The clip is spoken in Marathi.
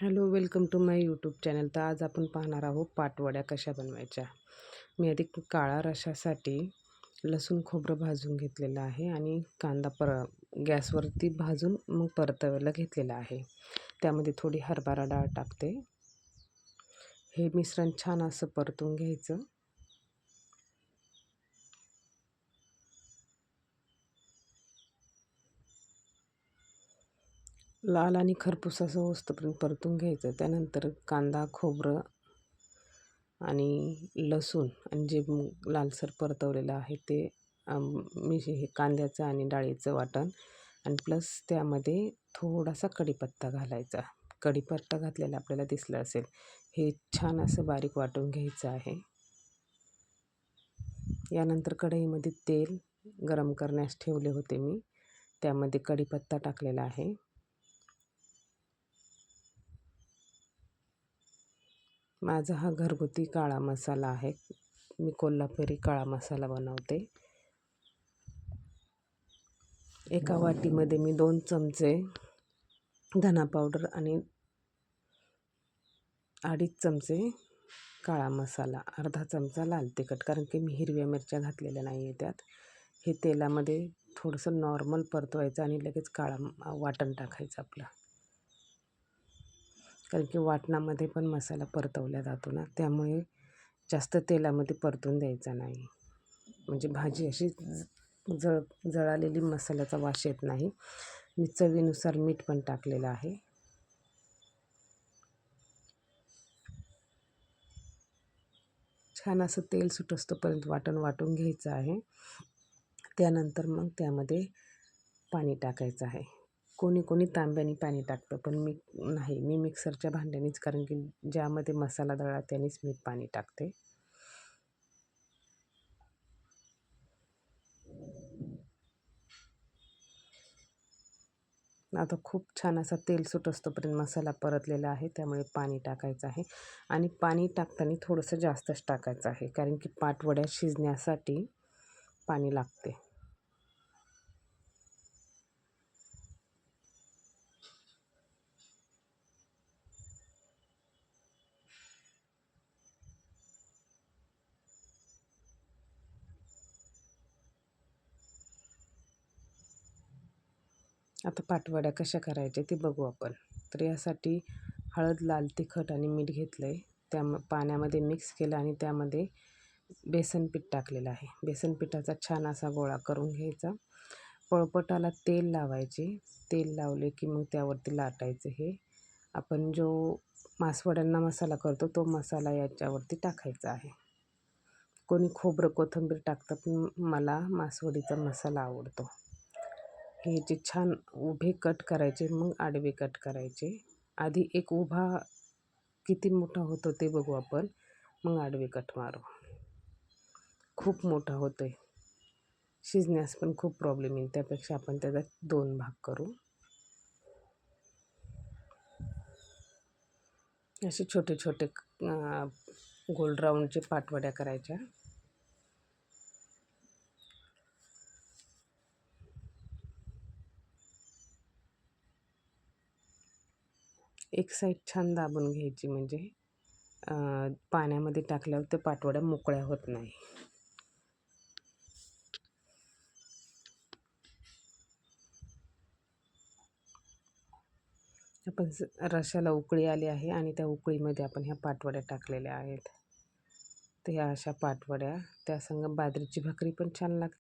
Hello, welcome to my YouTube channel. तर आज आपण पाहणार आहोत पाटवड्या कशा बनवायच्या. मी आधी काळा रशासाठी लसूण खोबरं भाजून घेतलेलं आहे आणि कांदा गॅसवरती भाजून मग परतावायला घेतलेला आहे. त्यामध्ये थोडी हरभरा डाळ टाकते. हे मिश्रण छान असं परतून घ्यायचं. लाल आणि खरपूस असं होईस्तोपर्यंत परतून घ्यायचं. त्यानंतर कांदा, खोबरं आणि लसूण आणि जे लालसर परतवलेलं आहे ते हे कांद्याचं आणि डाळीचं वाटण आणि प्लस त्यामध्ये थोडासा कढीपत्ता घालायचा. कढीपत्ता घातलेला आपल्याला दिसलं असेल. हे छान असं बारीक वाटून घ्यायचं आहे. यानंतर कढईमध्ये तेल गरम करण्यास ठेवले होते मी. त्यामध्ये कढीपत्ता टाकलेला आहे. माझा हा घरगुती काळा मसाला आहे. मी कोल्हापुरी काळा मसाला बनवते. एका वाटीमध्ये मी 2 चमचे धना पावडर आणि 2.5 चमचे काळा मसाला, अर्धा चमचा लाल तिखट, कारण की मी हिरव्या मिरच्या घातलेल्या नाही आहे त्यात. हे तेलामध्ये थोडंसं नॉर्मल परतवायचं आणि लगेच काळा वाटण टाकायचं आपलं. कारण की वाटणामध्ये पण मसाला परतवला जातो ना, त्यामुळे जास्त तेलामध्ये परतून द्यायचा नाही. म्हणजे भाजी अशी जळालेली मसाल्याचा वास येत नाही. मी चवीनुसार मीठ पण टाकलेलं आहे. छान असं तेल सुटोस्तोपर्यंत वाटून घ्यायचं आहे. त्यानंतर मग त्यामध्ये पाणी टाकायचं आहे. कोणी तांब्याने पाणी टाकतं, पण मी मिक्सरच्या भांड्यानेच, कारण की ज्यामध्ये मसाला दळला त्यानेच मी पाणी टाकते. आता खूप छान असा तेल सुटोस्तोपर्यंत मसाला परतलेला आहे, त्यामुळे पाणी टाकायचं आहे. आणि पाणी टाकताना थोडंसं जास्तच टाकायचं आहे, कारण की पाटवड्या शिजण्यासाठी पाणी लागते. आता पाटवड्या कशा करायच्या ते बघू आपण. तर यासाठी हळद, लाल तिखट आणि मीठ घेतलं आहे. पाण्यामध्ये मिक्स केलं आणि त्यामध्ये बेसन पीठ टाकलेलं आहे. बेसन पिठाचा छान असा गोळा करून घ्यायचा. पळपटाला तेल लावायचे. तेल लावले की मग त्यावरती लाटायचं. हे आपण जो मासवड्यांना मसाला करतो तो मसाला याच्यावरती टाकायचा आहे. कोणी खोबरं, कोथिंबीर टाकतं, पण मला मासवडीचा मसाला आवडतो. हे जे छान उभे कट करायचे, मग आडवे कट करायचे. आधी एक उभा किती मोठा होतो ते बघू आपण, मग आडवे कट मारू. खूप मोठा होतोय, शिजण्यास पण खूप प्रॉब्लेम येईल. त्यापेक्षा आपण त्याचा 2 भाग करू. असे छोटे छोटे गोल राऊंडचे पाटवड्या करायच्या. एक साईड छान दाबून घ्यायची, म्हणजे पाण्यामध्ये टाकल्यावर ते पाटवड्या मोकळ्या होत नाही. आपण रशाला उकळी आली आहे आणि त्या उकळीमध्ये आपण ह्या पाटवड्या टाकलेल्या आहेत. तर ह्या अशा पाटवड्या, त्यासंग बाजरीची भाकरी पण छान लागते.